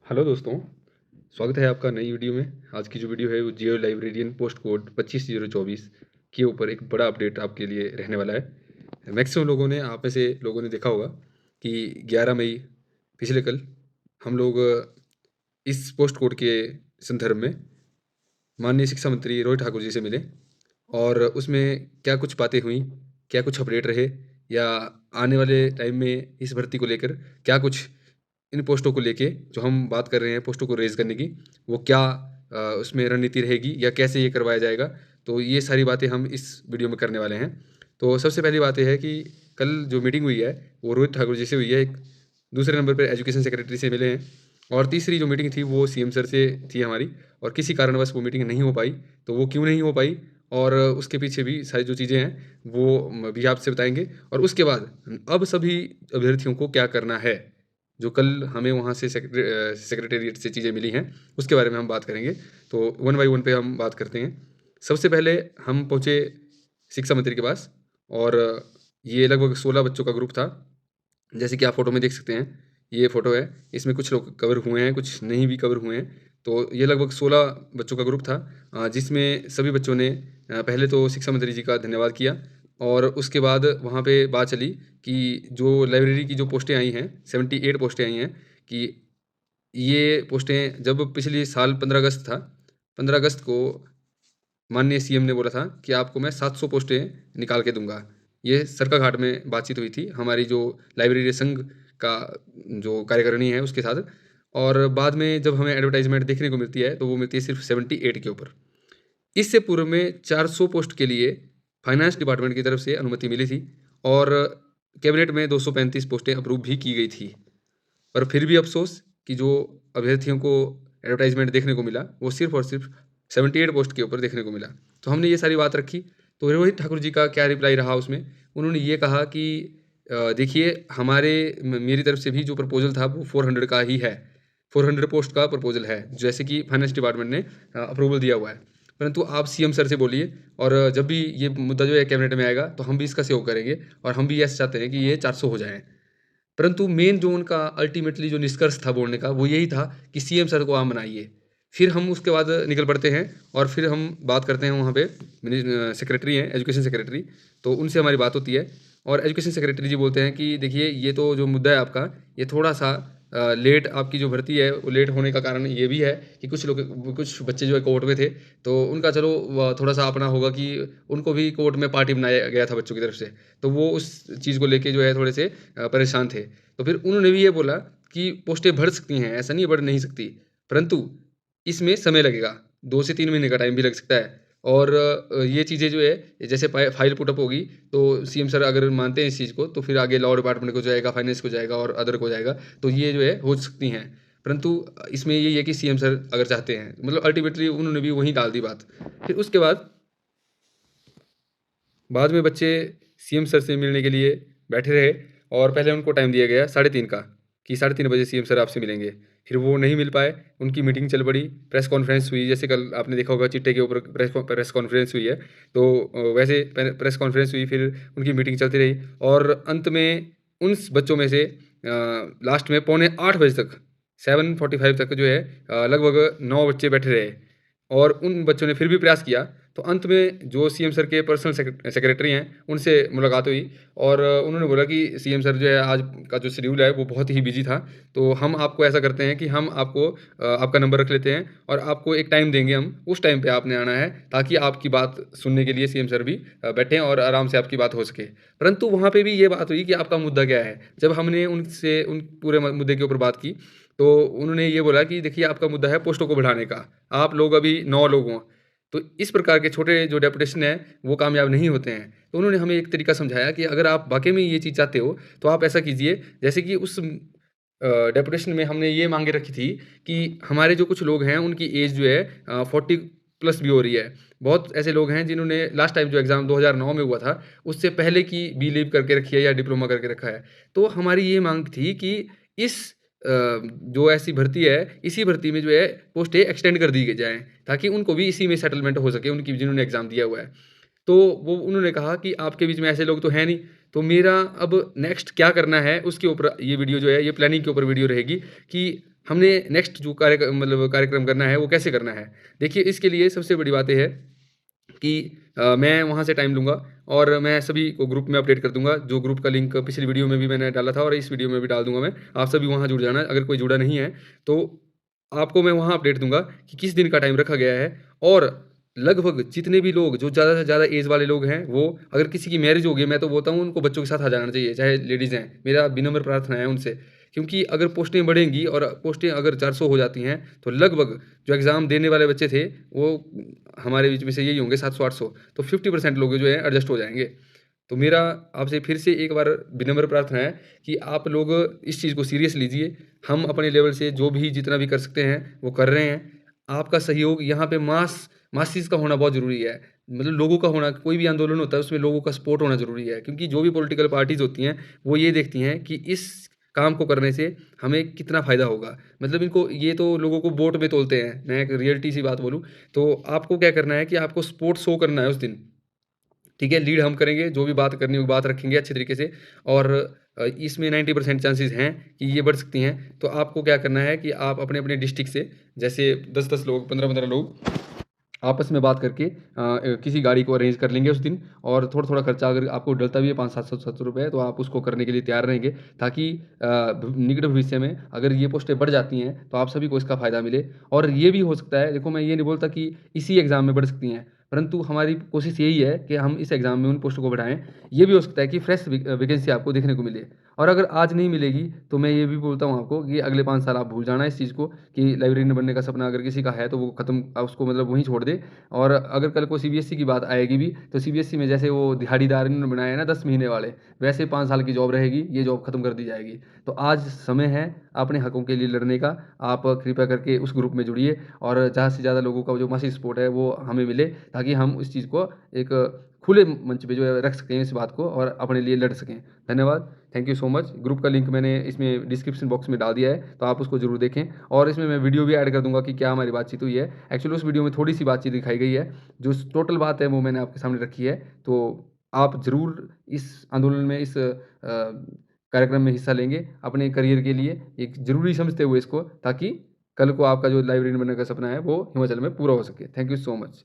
Hello दोस्तों, स्वागत है आपका नई वीडियो में। आज की जो वीडियो है वो जियो लाइब्रेरियन पोस्ट कोड 25/024 के ऊपर एक बड़ा अपडेट आपके लिए रहने वाला है। मैक्सिमम लोगों ने आप में से लोगों ने देखा होगा कि 11 मई पिछले कल हम लोग इस पोस्ट कोड के संदर्भ में माननीय शिक्षा मंत्री रोहित ठाकुर जी से मिले और उसमें क्या कुछ बातें हुई, क्या कुछ अपडेट रहे या आने वाले टाइम में इस भर्ती को लेकर क्या कुछ इन पोस्टों को लेके जो हम बात कर रहे हैं पोस्टों को रेज़ करने की, वो क्या उसमें रणनीति रहेगी या कैसे ये करवाया जाएगा? तो ये सारी बातें हम इस वीडियो में करने वाले हैं। तो सबसे पहली बात ये है कि कल जो मीटिंग हुई है, वो रोहित ठाकुर जी से हुई है। एक दूसरे नंबर पे एजुकेशन सेक्रेटरी से मिले हैं और तीसरी जो मीटिंग थी वो सीएम सर से थी हमारी और किसी कारणवश वो मीटिंग नहीं हो पाई। तो वो क्यों नहीं हो पाई और उसके पीछे भी सारी जो चीज़ें हैं, वो भी आपसे बताएँगे और उसके बाद अब सभी अभ्यर्थियों को क्या करना है? जो कल हमें वहाँ से सेक्रेटेरिएट से चीज़ें मिली हैं, उसके बारे में हम बात करेंगे। तो वन बाय वन पे हम बात करते हैं। सबसे पहले हम पहुँचे शिक्षा मंत्री के पास और ये लगभग 16 बच्चों का ग्रुप था। जैसे कि आप फ़ोटो में देख सकते हैं, ये फ़ोटो है। इसमें कुछ लोग कवर हुए हैं, कुछ नहीं भी कवर हुए हैं। तो ये लगभग 16 बच्चों का ग्रुप था जिसमें सभी बच्चों ने पहले तो शिक्षा मंत्री जी का धन्यवाद किया और उसके बाद वहाँ पे बात चली कि जो लाइब्रेरी की जो पोस्टें आई हैं, 78 पोस्टें आई हैं कि ये पोस्टें जब पिछले साल 15 अगस्त था, 15 अगस्त को माननीय सीएम ने बोला था कि आपको मैं 700 पोस्टें निकाल के दूँगा। ये सरकाघाट में बातचीत हुई थी हमारी जो लाइब्रेरी संघ का जो कार्यकारिणी है उसके साथ और बाद में जब हमें एडवर्टाइज़मेंट देखने को मिलती है, तो वो मिलती है सिर्फ़ 78 के ऊपर। इससे पूर्व में 400 पोस्ट के लिए फाइनेंस डिपार्टमेंट की तरफ से अनुमति मिली थी और कैबिनेट में 235 पोस्टें अप्रूव भी की गई थी। पर फिर भी अफ़सोस कि जो अभ्यर्थियों को एडवर्टाइज़मेंट देखने को मिला, वो सिर्फ़ और सिर्फ़ 78 पोस्ट के ऊपर देखने को मिला। तो हमने ये सारी बात रखी, तो रोहित ठाकुर जी का क्या रिप्लाई रहा उसमें? उन्होंने ये कहा कि देखिए हमारे मेरी तरफ से भी जो प्रपोज़ल था वो 400 का ही है। 400 पोस्ट का प्रपोज़ल है, जैसे कि फाइनेंस डिपार्टमेंट ने अप्रूवल दिया हुआ है। परंतु आप सीएम सर से बोलिए और जब भी ये मुद्दा जो है कैबिनेट में आएगा, तो हम भी इसका सहयोग करेंगे और हम भी ऐसा चाहते हैं कि ये 400 हो जाएँ। परंतु मेन जो उनका अल्टीमेटली जो निष्कर्ष था बोलने का, वो यही था कि सीएम सर को आप मनाइए। फिर हम उसके बाद निकल पड़ते हैं और फिर हम बात करते हैं वहाँ पे सेक्रेटरी हैं, एजुकेशन सेक्रेटरी, तो उनसे हमारी बात होती है और एजुकेशन सेक्रेटरी जी बोलते हैं कि देखिए ये तो जो मुद्दा है आपका, ये थोड़ा-सा लेट आपकी जो भर्ती है, वो लेट होने का कारण ये भी है कि कुछ बच्चे जो है कोर्ट में थे, तो उनका चलो व थोड़ा-सा अपना होगा कि उनको भी कोर्ट में पार्टी बनाया गया था बच्चों की तरफ से। तो वो उस चीज़ को लेके जो है थोड़े से परेशान थे। तो फिर उन्होंने भी ये बोला कि पोस्टें बढ़ सकती हैं, ऐसा नहीं है बढ़ नहीं सकती, परंतु इसमें समय लगेगा, 2 से 3 महीने का टाइम भी लग सकता है और ये चीज़ें जो है जैसे फाइल पुट अप होगी, तो सीएम सर अगर मानते हैं इस चीज़ को, तो फिर आगे लॉ डिपार्टमेंट को जाएगा, फाइनेंस को जाएगा और अदर को जाएगा, तो ये जो है हो सकती हैं। परंतु इसमें यही है कि सीएम सर अगर चाहते हैं, मतलब अल्टीमेटली उन्होंने भी वहीं डाल दी बात। फिर उसके बाद में बच्चे सीएम सर से मिलने के लिए बैठे रहे और पहले उनको टाइम दिया गया 3:30 का कि 3:30 बजे सीएम सर आपसे मिलेंगे। फिर वो नहीं मिल पाए, उनकी मीटिंग चल पड़ी, प्रेस कॉन्फ्रेंस हुई, जैसे कल आपने देखा होगा चिट्टे के ऊपर प्रेस कॉन्फ्रेंस हुई है। तो वैसे प्रेस कॉन्फ्रेंस हुई, फिर उनकी मीटिंग चलती रही और अंत में उन बच्चों में से लास्ट में पौने 8 बजे तक 7:45 तक जो है लगभग 9 बच्चे बैठे रहे और उन बच्चों ने फिर भी प्रयास किया। तो अंत में जो सीएम सर के पर्सनल सेक्रेटरी हैं, उनसे मुलाकात हुई और उन्होंने बोला कि सीएम सर जो है आज का जो शेड्यूल है वो बहुत ही बिज़ी था, तो हम आपको ऐसा करते हैं कि हम आपको आपका नंबर रख लेते हैं और आपको एक टाइम देंगे हम, उस टाइम पे आपने आना है ताकि आपकी बात सुनने के लिए सीएम सर भी बैठें और आराम से आपकी बात हो सके। परंतु वहाँ पे भी ये बात हुई कि आपका मुद्दा क्या है? जब हमने उनसे उन पूरे मुद्दे के ऊपर बात की, तो उन्होंने ये बोला कि देखिए आपका मुद्दा है पोस्टों को बढ़ाने का, आप लोग अभी 9 लोग हो। तो इस प्रकार के छोटे जो डेपुटेशन हैं, वो कामयाब नहीं होते हैं। तो उन्होंने हमें एक तरीका समझाया कि अगर आप वाक़ई में ये चीज़ चाहते हो, तो आप ऐसा कीजिए जैसे कि उस डेपुटेशन में हमने ये माँगे रखी थी कि हमारे जो कुछ लोग हैं, उनकी एज जो है 40 प्लस भी हो रही है। बहुत ऐसे लोग हैं जिन्होंने लास्ट टाइम जो एग्ज़ाम 2009 में हुआ था, उससे पहले की बी लीव करके रखी है या डिप्लोमा करके रखा है। तो हमारी ये माँग थी कि इस जो ऐसी भर्ती है, इसी भर्ती में जो है पोस्टें एक्सटेंड कर दी जाएँ, ताकि उनको भी इसी में सेटलमेंट हो सके, उनकी जिन्होंने एग्ज़ाम दिया हुआ है। तो वो उन्होंने कहा कि आपके बीच में ऐसे लोग तो हैं नहीं, तो मेरा अब नेक्स्ट क्या करना है उसके ऊपर ये वीडियो जो है ये प्लानिंग के ऊपर वीडियो रहेगी कि हमने नेक्स्ट जो कार्यक्रम करना है वो कैसे करना है। देखिए इसके लिए सबसे बड़ी बात ये है कि मैं वहाँ से टाइम लूँगा और मैं सभी को ग्रुप में अपडेट कर दूँगा। जो ग्रुप का लिंक पिछली वीडियो में भी मैंने डाला था और इस वीडियो में भी डाल दूँगा मैं। आप सभी वहाँ जुड़ जाना। अगर कोई जुड़ा नहीं है तो आपको मैं वहाँ अपडेट दूँगा कि किस दिन का टाइम रखा गया है और लगभग जितने भी लोग जो ज़्यादा से ज़्यादा एज वाले लोग हैं, वो अगर किसी की मैरिज हो गई है, मैं तो बोलता हूँ उनको बच्चों के साथ आ जाना चाहिए, चाहे लेडीज़ हैं। मेरा विनम्र प्रार्थना है उनसे, क्योंकि अगर पोस्टें बढ़ेंगी और पोस्टें अगर 400 हो जाती हैं, तो लगभग जो एग्ज़ाम देने वाले बच्चे थे, वो हमारे बीच में से यही होंगे 700-800, तो 50% लोग जो हैं एडजस्ट हो जाएँगे। तो मेरा आपसे फिर से एक बार विनम्र प्रार्थना है कि आप लोग इस चीज़ को सीरियस लीजिए। हम अपने लेवल से जो भी जितना भी कर सकते हैं, वो कर रहे हैं। आपका सहयोग यहाँ पे मासेस का होना बहुत ज़रूरी है। मतलब लोगों का होना, कोई भी आंदोलन होता है उसमें लोगों का सपोर्ट होना ज़रूरी है, क्योंकि जो भी पॉलिटिकल पार्टीज़ होती हैं, वो ये देखती हैं कि इस काम को करने से हमें कितना फ़ायदा होगा। मतलब इनको ये तो लोगों को वोट में तोलते हैं। मैं एक रियलिटी सी बात बोलूँ, तो आपको क्या करना है कि आपको सपोर्ट शो करना है उस दिन। ठीक है, लीड हम करेंगे, जो भी बात करनी होगी बात रखेंगे अच्छे तरीके से और इसमें 90% चांसेस हैं कि ये बढ़ सकती हैं। तो आपको क्या करना है कि आप अपने-अपने डिस्ट्रिक्ट से जैसे 10-10 लोग, 15-15 लोग आपस में बात करके किसी गाड़ी को अरेंज कर लेंगे उस दिन और थोड़ा-थोड़ा खर्चा अगर आपको डलता भी है 500-700 रुपए तो आप उसको करने के लिए तैयार रहेंगे, ताकि निकट भविष्य में अगर ये पोस्टें बढ़ जाती हैं, तो आप सभी को इसका फ़ायदा मिले। और ये भी हो सकता है, देखो मैं ये नहीं बोलता कि इसी एग्ज़ाम में बढ़ सकती हैं, परंतु हमारी कोशिश यही है कि हम इस एग्ज़ाम में उन पोस्टों को बढ़ाएँ। ये भी हो सकता है कि फ्रेश वैकेंसी आपको देखने को मिले और अगर आज नहीं मिलेगी, तो मैं ये भी बोलता हूँ आपको कि अगले 5 साल आप भूल जाना इस चीज़ को कि लाइब्रेरियन बनने का सपना अगर किसी का है, तो वो ख़त्म उसको मतलब वहीं छोड़ दे। और अगर कल को सीबीएसई की बात आएगी भी, तो सीबीएसई में जैसे वो दिहाड़ीदार इन्होंने बनाए हैं ना 10 महीने वाले, वैसे 5 साल की जॉब रहेगी, ये जॉब खत्म कर दी जाएगी। तो आज समय है अपने हकों के लिए लड़ने का। आप कृपया करके उस ग्रुप में जुड़िए और ज़्यादा से ज़्यादा लोगों का जो मासिक सपोर्ट है वो हमें मिले, ताकि हम इस चीज़ को एक खुले मंच पे जो है रख सकें इस बात को और अपने लिए लड़ सकें। धन्यवाद, thank you so much. Group का लिंक मैंने इसमें डिस्क्रिप्शन बॉक्स में डाल दिया है, तो आप उसको ज़रूर देखें और इसमें मैं वीडियो भी ऐड कर दूँगा कि क्या हमारी बातचीत हुई है। एक्चुअली उस वीडियो में थोड़ी-सी बातचीत दिखाई गई है, जो टोटल बात है वो मैंने आपके सामने रखी है। तो आप ज़रूर इस आंदोलन में, इस कार्यक्रम में हिस्सा लेंगे अपने करियर के लिए, एक ज़रूरी समझते हुए इसको, ताकि कल को आपका जो लाइब्रेरियन बनने का सपना है वो हिमाचल में पूरा हो सके। Thank you so much.